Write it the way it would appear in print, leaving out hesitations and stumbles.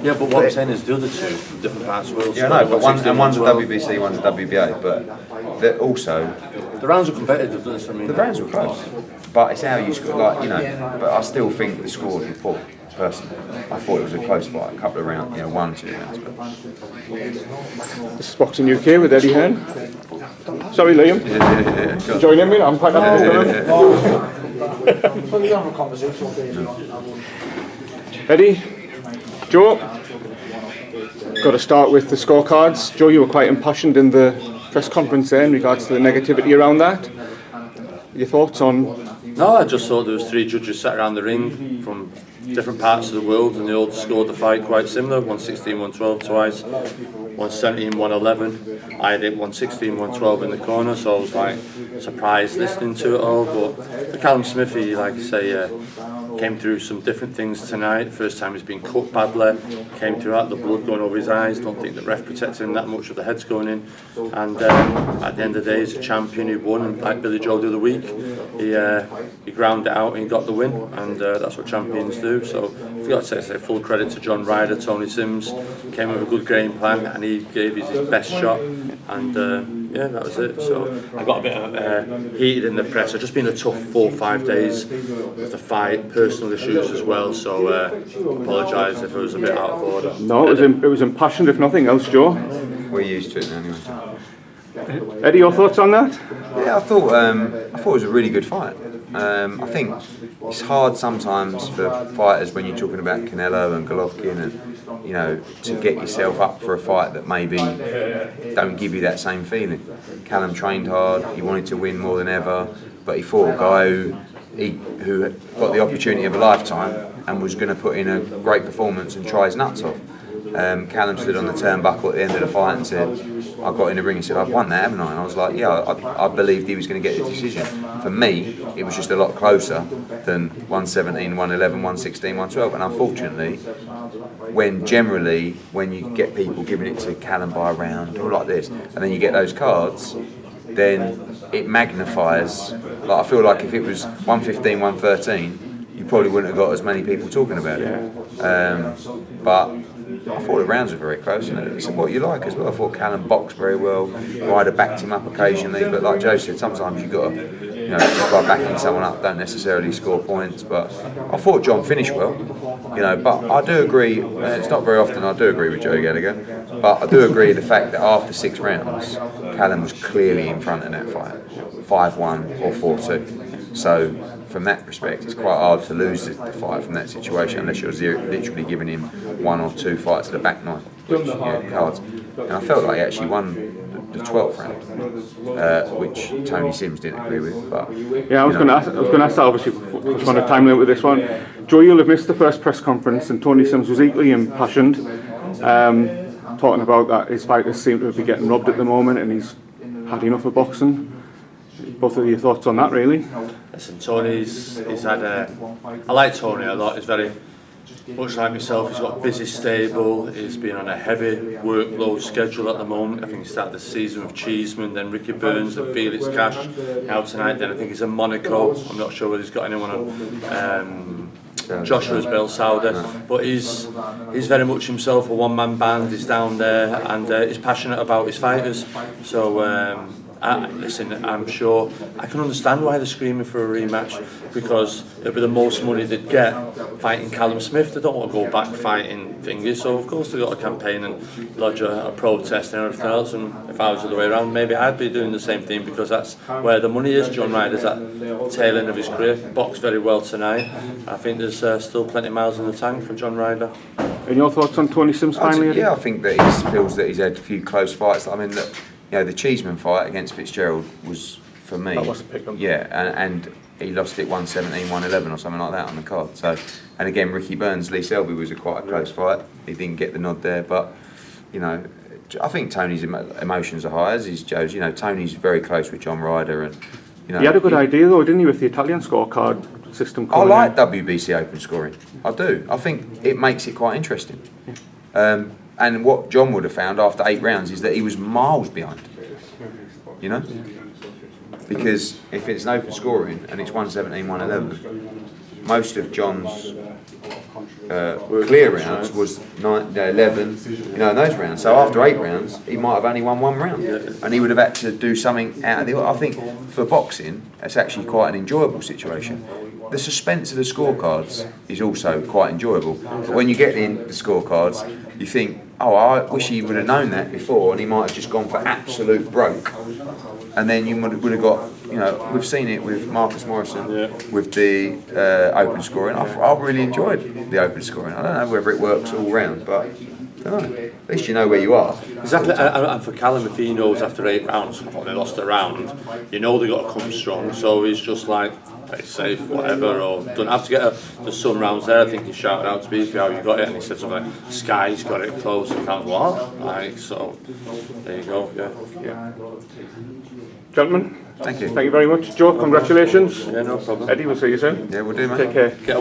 Yeah, but what I'm saying is the other two from different parts of the world. Yeah, no, but one's a WBC, one's a WBA, but they're also... The rounds are competitive, that's what I mean. The rounds were close, but it's how you score, like, you know, but I still think the scores were poor, personally. I thought it was a close fight, a couple of rounds, you know, 1-2 rounds. But... This is Boxing UK with Eddie Hearn. Sorry, Liam. Yeah. Joining me, I'm quite happy Eddie, Joe, got to start with the scorecards. Joe, you were quite impassioned in the press conference there in regards to the negativity around that. Your thoughts on... No, I just thought there was 3 judges sat around the ring from different parts of the world, and they all scored the fight quite similar, 116, 112 twice, 117, 111. I did 116, 112 in the corner, so I was like surprised listening to it all. But Callum Smith, he, like I say, came through some different things tonight. First time he's been cut badly, came through that, the blood going over his eyes. Don't think the ref protected him that much with the heads going in. And at the end of the day, he's a champion. He won, and like Billy Joe the other week, he ground it out and he got the win, and that's what champions do. So I forgot to say full credit to John Ryder, Tony Sims, came with a good game plan and he gave his best shot, and yeah, that was it. So I got a bit heated in the press. It's just been a tough 4 or 5 days with the fight, personal issues as well, so apologise if it was a bit out of order. No, it was impassioned if nothing else, Joe. We're used to it now anyway. Eddie, your thoughts on that? Yeah, I thought it was a really good fight. I think it's hard sometimes for fighters when you're talking about Canelo and Golovkin, and you know, to get yourself up for a fight that maybe don't give you that same feeling. Callum trained hard. He wanted to win more than ever, but he fought a guy who got the opportunity of a lifetime and was going to put in a great performance and try his nuts off. Callum stood on the turnbuckle at the end of the fight and said, I got in the ring and said, I've won that, haven't I? And I was like, yeah, I believed he was going to get the decision. For me, it was just a lot closer than 117, 111, 116, 112. And unfortunately, when you get people giving it to Callum by a round or like this, and then you get those cards, then it magnifies. Like, I feel like if it was 115, 113, you probably wouldn't have got as many people talking about it. But I thought the rounds were very close, and it's what you like as well. I thought Callum boxed very well. Ryder backed him up occasionally, but like Joe said, sometimes you've got to, you know, just by backing someone up, don't necessarily score points. But I thought John finished well, you know. But I do agree. It's not very often I do agree with Joe Gallagher, but I do agree with the fact that after 6 rounds, Callum was clearly in front in that fight, 5-1 or 4-2. So from that respect, it's quite hard to lose the fight from that situation unless you're literally giving him 1 or 2 fights at the back nine, which, cards. And I felt like he actually won the 12th round, which Tony Sims didn't agree with. But yeah, I was going to ask that, obviously, just on a time limit with this one. Joe, you'll have missed the first press conference, and Tony Sims was equally impassioned, talking about that his fighters seem to be getting robbed at the moment, and he's had enough of boxing. Both of your thoughts on that, really? Listen, Tony's had I like Tony a lot. He's very much like myself. He's got a busy stable. He's been on a heavy workload schedule at the moment. I think he started the season with Cheeseman, then Ricky Burns, and Felix Cash. Now tonight, then I think he's in Monaco. I'm not sure whether he's got anyone on. Joshua's Bell Sauda, but he's very much himself a one-man band. He's down there and he's passionate about his fighters. So. Listen, I'm sure I can understand why they're screaming for a rematch, because it'll be the most money they'd get fighting Callum Smith. They don't want to go back fighting Fingers, so of course they've got a campaign and lodge a protest and everything else. And if I was the other way around, maybe I'd be doing the same thing, because that's where the money is. John Ryder's at the tail end of his career, boxed very well tonight. I think there's still plenty of miles in the tank for John Ryder. And your thoughts on Tony Sims finally? Yeah, I think that he feels that he's had a few close fights. I mean, you know, the Cheeseman fight against Fitzgerald was, for me, that was a pick-up. Yeah, and he lost it 117, 111 or something like that on the card. So, and again, Ricky Burns, Lee Selby was quite a close fight. He didn't get the nod there, but you know, I think Tony's emotions are high, as is Joe's. You know, Tony's very close with John Ryder, and you know, he had a good idea though, didn't he, with the Italian scorecard system? I like WBC open scoring. I do. I think it makes it quite interesting. And what John would have found after 8 rounds is that he was miles behind. You know? Because if it's an open scoring and it's 117, 111, most of John's clear rounds was 9, 11, you know, in those rounds. So after 8 rounds, he might have only won 1 round, and he would have had to do something out of the. I think for boxing, it's actually quite an enjoyable situation. The suspense of the scorecards is also quite enjoyable. But when you get in the scorecards, you think, oh, I wish he would have known that before, and he might have just gone for absolute broke. And then you would have got, you know, we've seen it with Marcus Morrison, with the open scoring. I really enjoyed the open scoring. I don't know whether it works all round, but I don't know. At least you know where you are. Exactly, and for Callum, if he knows after 8 rounds, they lost a round, you know they've got to come strong, so he's just like, play safe, whatever, or don't have to get there's some rounds there, I think he shouted out to me how you got it, and he said something like, Sky's got it close, and I was what? Like, so, there you go, yeah. Gentlemen, Thank you. Thank you very much. Joe, congratulations. Yeah, no problem. Eddie, we'll see you soon. Yeah, we'll do, mate. Take care. Get